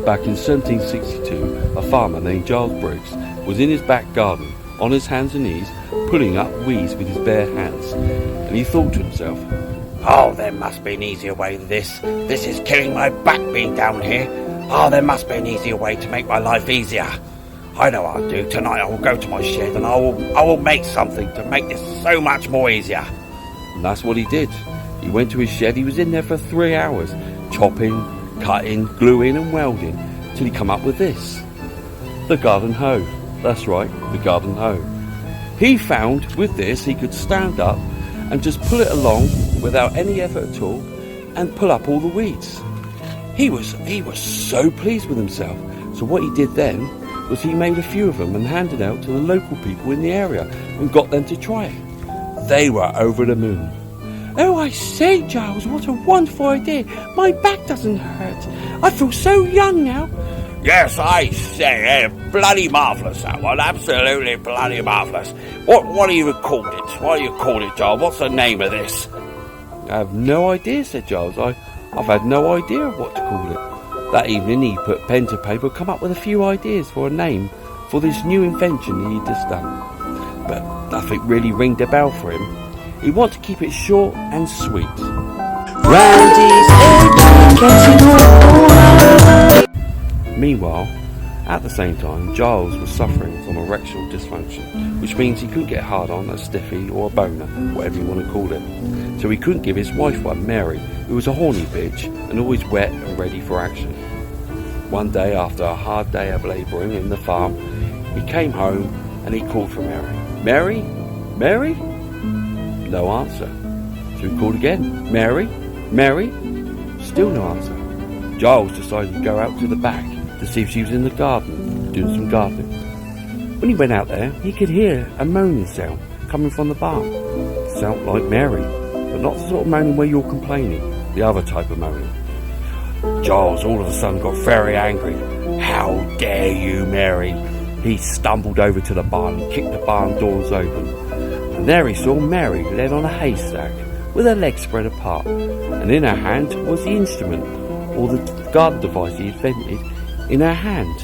Back in 1762, a farmer named Giles Briggs was in his back garden, on his hands and knees, pulling up weeds with his bare hands, and he thought to himself, "Oh, there must be an easier way than this. This is killing my back being down here. Oh, there must be an easier way to make my life easier. I know what I'll do. Tonight I will go to my shed and I will make something to make this so much more easier." And that's what he did. He went to his shed. He was in there for 3 hours, chopping, cutting, gluing and welding, till he come up with this. The garden hoe. That's right, the garden hoe. He found with this he could stand up and just pull it along without any effort at all and pull up all the weeds. He was so pleased with himself. So what he did then was he made a few of them and handed out to the local people in the area and got them to try it. They were over the moon. "Oh, I say, Giles, what a wonderful idea. My back doesn't hurt. I feel so young now." "Yes, I say, bloody marvellous that one. Absolutely bloody marvellous. What do you call it? What do you call it, Giles? What's the name of this?" "I have no idea," said Giles. I've had no idea of what to call it. That evening he put pen to paper, come up with a few ideas for a name for this new invention he'd just done. But nothing really ringed a bell for him. He wanted to keep it short and sweet. Randy's educational. Meanwhile, at the same time, Giles was suffering from erectile dysfunction, which means he couldn't get hard on, a stiffy or a boner, whatever you want to call it. So he couldn't give his wife one, Mary, who was a horny bitch and always wet and ready for action. One day, after a hard day of labouring in the farm, he came home and he called for Mary. "Mary? Mary?" No answer. So he called again. "Mary? Mary?" Still no answer. Giles decided to go out to the back to see if she was in the garden, doing some gardening. When he went out there, he could hear a moaning sound coming from the barn. It sounded like Mary, but not the sort of moaning where you're complaining, the other type of moaning. Giles all of a sudden got very angry. "How dare you, Mary!" He stumbled over to the barn and kicked the barn doors open. And there he saw Mary led on a haystack with her legs spread apart, and in her hand was the instrument, or the garden device he invented, in her hand.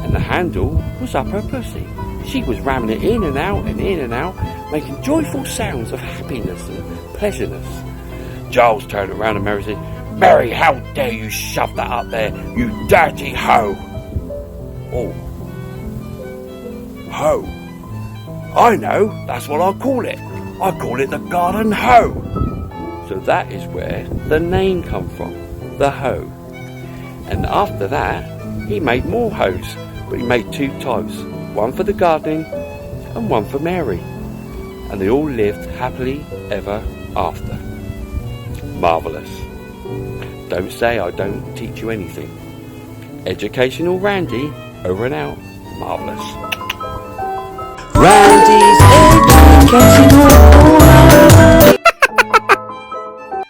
And the handle was up her pussy. She was ramming it in and out and in and out, making joyful sounds of happiness and pleasureness. Giles turned around and Mary said, "Mary, how dare you shove that up there, you dirty hoe!" "Oh, hoe? I know, that's what I call it. I call it the garden hoe." So that is where the name come from, the hoe. And after that, he made more hoes, but he made 2 types, one for the gardening and one for Mary. And they all lived happily ever after. Marvellous. Don't say I don't teach you anything. Educational Randy, over and out. Marvellous. Randy's educational.